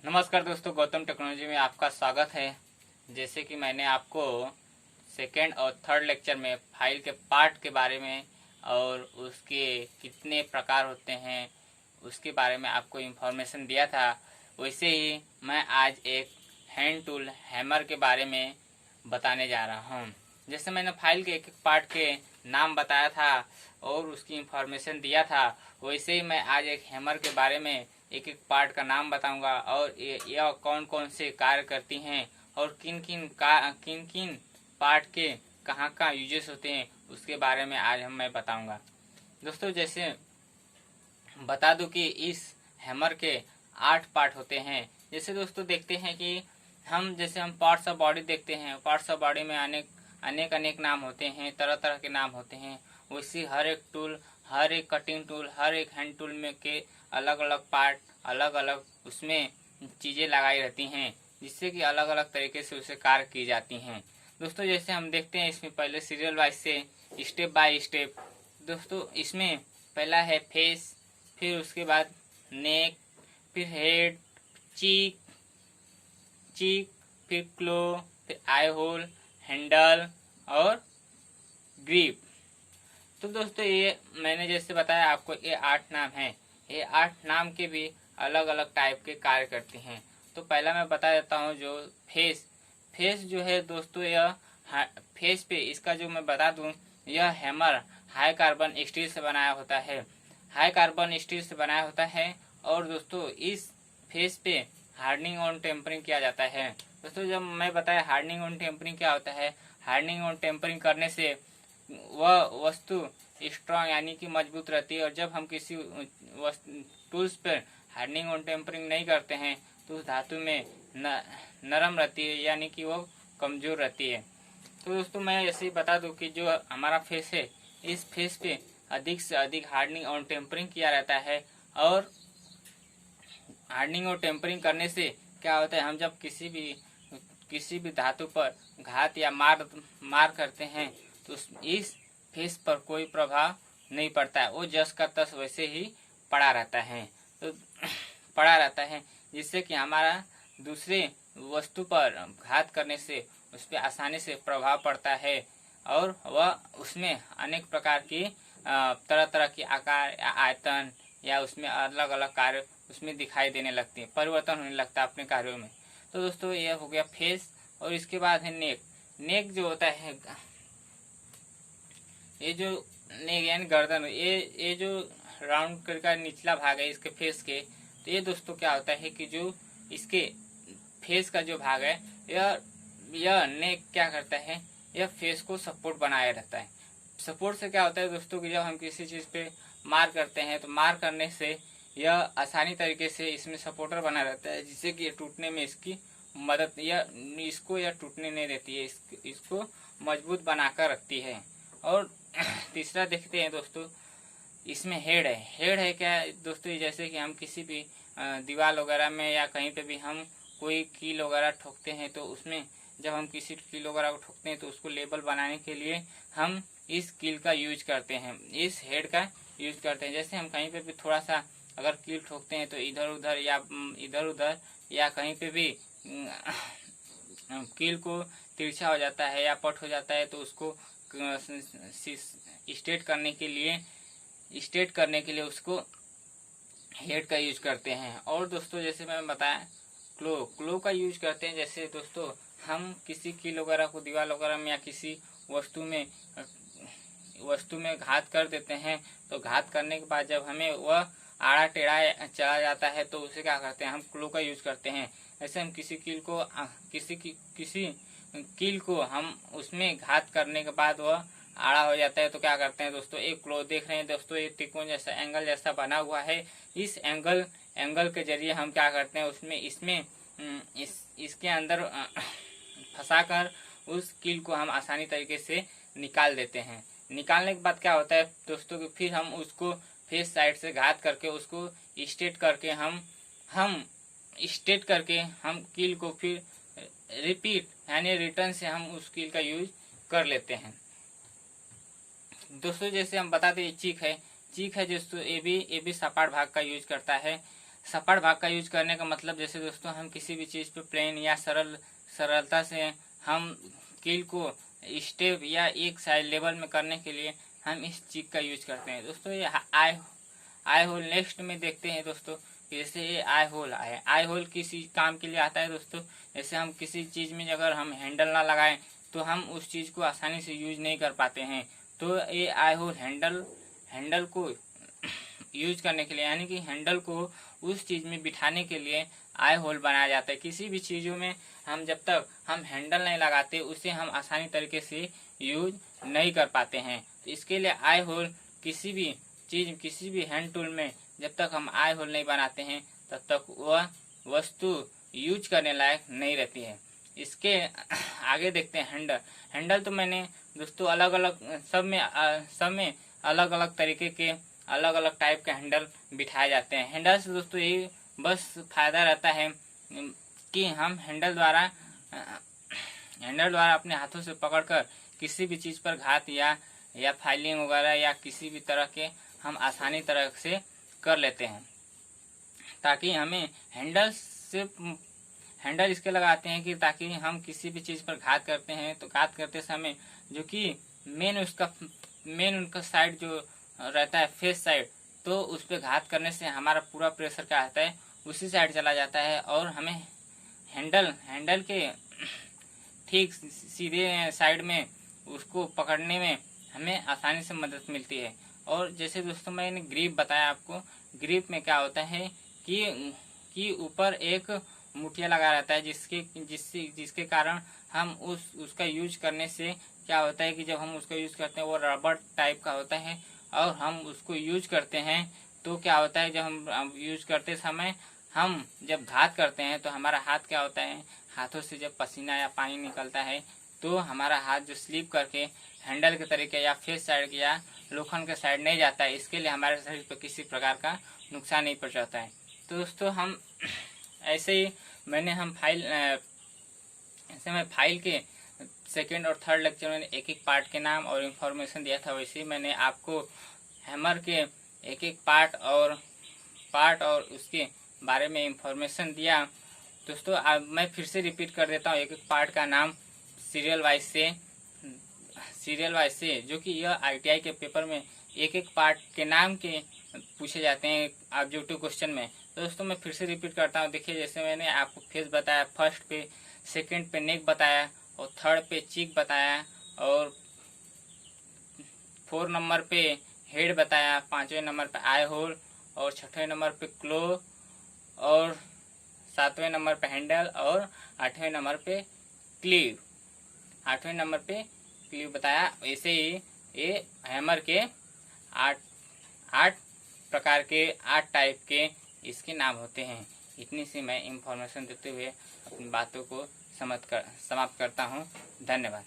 नमस्कार दोस्तों, गौतम टेक्नोलॉजी में आपका स्वागत है। जैसे कि मैंने आपको सेकेंड और थर्ड लेक्चर में फाइल के पार्ट के बारे में और उसके कितने प्रकार होते हैं उसके बारे में आपको इन्फॉर्मेशन दिया था, वैसे ही मैं आज एक हैंड टूल हैमर के बारे में बताने जा रहा हूँ। जैसे मैंने फाइल के एक एक पार्ट के नाम बताया था और उसकी इन्फॉर्मेशन दिया था, वैसे ही मैं आज एक हैमर के बारे में एक एक पार्ट का नाम बताऊंगा और यह कौन कौन से कार्य करती हैं और किन किन पार्ट के कहाँ यूजेस होते हैं उसके बारे में आज मैं बताऊंगा। दोस्तों, जैसे बता दूं कि इस हैमर के 8 पार्ट होते हैं। जैसे दोस्तों देखते हैं कि हम पार्ट्स ऑफ बॉडी देखते हैं। पार्ट्स ऑफ बॉडी में अनेक नाम होते हैं, तरह तरह के नाम होते हैं। वैसे हर एक टूल, हर एक कटिंग टूल, हर एक हैंड टूल में के अलग अलग पार्ट, अलग अलग उसमें चीज़ें लगाई रहती हैं, जिससे कि अलग अलग तरीके से उसे कार्य की जाती हैं। दोस्तों, जैसे हम देखते हैं इसमें पहले सीरियल वाइज से स्टेप बाय स्टेप। दोस्तों, इसमें पहला है फेस, फिर उसके बाद नेक, फिर हेड, चीक चीक फिर क्लो, फिर आई होल, हैंडल और ग्रिप। तो दोस्तों, ये मैंने जैसे बताया आपको, ये 8 नाम हैं। ये 8 नाम के भी अलग अलग टाइप के कार्य करते हैं। तो पहला मैं बता देता हूँ, जो फेस फेस जो है दोस्तों, यह फेस पे इसका जो मैं बता दूं, यह हैमर हाई कार्बन स्टील से बनाया होता है। हाई कार्बन स्टील से बनाया होता है। और दोस्तों, इस फेस पे हार्डनिंग और टेम्परिंग किया जाता है। दोस्तों, जब मैं बताया हार्डनिंग और टेम्परिंग क्या होता है, हार्डनिंग और टेम्परिंग करने से वह वस्तु स्ट्रांग यानी कि मजबूत रहती है। और जब हम किसी टूल्स पर हार्डनिंग और टेम्परिंग नहीं करते हैं तो उस धातु में नरम रहती है, यानी कि वो कमजोर रहती है। तो दोस्तों, मैं ऐसे ही बता दूं कि जो हमारा फेस है, इस फेस पे अधिक से अधिक हार्डनिंग और टेम्परिंग किया रहता है। और हार्डनिंग और टेम्परिंग करने से क्या होता है, हम जब किसी भी धातु पर घात या मार करते हैं तो इस फेस पर कोई प्रभाव नहीं पड़ता है, वो जस का तस वैसे ही पड़ा रहता है। तो पड़ा रहता है, जिससे कि हमारा दूसरे वस्तु पर घात करने से उस पर आसानी से प्रभाव पड़ता है और वह उसमें अनेक प्रकार की तरह तरह की आकार या आयतन या उसमें अलग अलग कार्य उसमें दिखाई देने लगते हैं, परिवर्तन होने लगता है अपने कार्यों में। तो दोस्तों, यह हो गया फेस। और इसके बाद है नेक। नेक जो होता है, ये जो नेक यानी गर्दन, ये जो राउंड का निचला भाग है इसके फेस के, तो ये दोस्तों क्या होता है कि जो इसके फेस का जो भाग है, यह नेक क्या करता है, यह फेस को सपोर्ट बनाए रहता है। सपोर्ट से क्या होता है दोस्तों कि जब हम किसी चीज पे मार करते हैं तो मार करने से यह आसानी तरीके से इसमें सपोर्टर बना रहता है, जिससे कि ये टूटने में इसकी मदद, यह टूटने नहीं देती है, इसको मजबूत बनाकर रखती है। और तीसरा देखते हैं दोस्तों, इसमें हेड है। हेड है क्या दोस्तों, जैसे कि हम किसी भी दीवार वगैरह में या कहीं पे भी हम कोई कील वगैरह ठोकते हैं, तो उसमें जब हम किसी कील वगैरह को ठोकते हैं तो उसको लेबल बनाने के लिए हम इस कील का यूज करते हैं, इस हेड का यूज करते हैं। जैसे हम कहीं पे भी थोड़ा सा अगर कील ठोकते हैं तो इधर उधर या कहीं पे भी कील को तिरछा हो जाता है या पट हो जाता है, तो उसको स्ट्रेट करने के लिए उसको हेड का यूज करते हैं। और दोस्तों, जैसे मैंने बताया, क्लो का यूज करते हैं। जैसे दोस्तों, हम किसी कील वगैरह को दीवार वगैरह में या किसी वस्तु में घात कर देते हैं, तो घात करने के बाद जब हमें वह आड़ा टेढ़ा चला जाता है तो उसे क्या करते हैं, हम क्लो का यूज करते हैं। ऐसे हम किसी कील को हम उसमें घात करने के बाद वह आड़ा हो जाता है तो क्या करते हैं दोस्तों, एक क्लो देख रहे हैं दोस्तों, एक त्रिकोण जैसा एंगल जैसा बना हुआ है। इस एंगल के जरिए हम क्या करते हैं, इसके अंदर फंसाकर उस कील को हम आसानी तरीके से निकाल देते हैं। निकालने के बाद क्या होता है दोस्तों कि फिर हम उसको फेस साइड से घात करके उसको स्ट्रेट करके हम कील को फिर रिपीट यानी रिटर्न से हम उस कील का यूज कर लेते हैं। दोस्तों, जैसे हम बताते हैं चीक है दोस्तों, ये भी सपाट भाग का यूज करता है। सपाट भाग का यूज करने का मतलब जैसे दोस्तों हम किसी भी चीज़ पे प्लेन या सरलता से हम कील को स्टेप या एक साइड लेवल में करने के लिए हम इस चीज का यूज करते हैं दोस्तों। ये आई होल नेक्स्ट में देखते हैं दोस्तों, जैसे ये आई होल किसी काम के लिए आता है दोस्तों। जैसे हम किसी चीज में अगर हम हैंडल ना लगाएं तो हम उस चीज को आसानी से यूज नहीं कर पाते हैं। तो ये आई होल हैंडल को यूज करने के लिए, यानी कि हैंडल को उस चीज में बिठाने के लिए आई होल बनाया जाता है। किसी भी चीजों में हम जब तक हम हैंडल नहीं लगाते उसे हम आसानी तरीके से यूज नहीं कर पाते हैं। तो इसके लिए आई होल किसी भी हैंड टूल में जब तक हम आई होल नहीं बनाते हैं तब तक वह वस्तु यूज करने लायक नहीं रहती है। इसके आगे देखते हैं हैंडल तो मैंने दोस्तों अलग अलग सब में अलग अलग तरीके के अलग अलग टाइप के हैंडल बिठाए जाते हैं। हैंडल से दोस्तों यही बस फायदा रहता है कि हम हैंडल द्वारा अपने हाथों से पकड़कर किसी भी चीज पर घात या फाइलिंग वगैरह या किसी भी तरह के हम आसानी तरह से कर लेते हैं। ताकि हमें हैंडल इसके लगाते हैं कि ताकि हम किसी भी चीज पर घात करते हैं तो घात करते समय जो कि मेन उनका साइड जो रहता है फेस साइड, तो उस पर घात करने से हमारा पूरा प्रेशर क्या आता है उसी साइड चला जाता है और हमें हैंडल के ठीक सीधे साइड में उसको पकड़ने में हमें आसानी से मदद मिलती है। और जैसे दोस्तों मैंने ग्रिप बताया आपको, ग्रिप में क्या होता है कि ऊपर एक मुठिया लगा रहता है जिसके कारण हम उसका यूज करने से क्या होता है कि जब हम उसका यूज करते हैं वो रबर टाइप का होता है और हम उसको यूज करते हैं तो क्या होता है जब हम यूज करते समय हम जब घात करते हैं तो हमारा हाथ क्या होता है, हाथों से जब पसीना या पानी निकलता है तो हमारा हाथ जो स्लिप करके हैंडल के तरीके या फेस साइड या लोखंड के साइड नहीं जाता है। इसके लिए हमारे शरीर पर किसी प्रकार का नुकसान नहीं पहुंचाता है। तो दोस्तों हम ऐसे ही मैं फाइल के सेकेंड और थर्ड लेक्चर में एक एक पार्ट के नाम और इन्फॉर्मेशन दिया था, वैसे ही मैंने आपको हैमर के एक एक पार्ट और उसके बारे में इंफॉर्मेशन दिया। दोस्तों अब मैं फिर से रिपीट कर देता हूँ एक एक पार्ट का नाम सीरियल वाइज से, जो कि यह ITI के पेपर में एक एक पार्ट के नाम के पूछे जाते हैं ऑब्जेक्टिव क्वेश्चन में। तो दोस्तों मैं फिर से रिपीट करता हूँ। देखिए जैसे मैंने आपको फेस बताया, फर्स्ट पे, सेकंड पे नेक बताया और थर्ड पे चीक बताया और 4 नंबर पे हेड बताया, 5वें नंबर पे आई होल और 6वें नंबर पे क्लो और 7वें नंबर पे हैंडल और 8वें नंबर पे क्लीव बताया। ऐसे ही ये हैमर के 8 प्रकार के 8 टाइप के इसके नाम होते हैं। इतनी सी मैं इंफॉर्मेशन देते हुए अपनी बातों को समाप्त करता हूँ। धन्यवाद।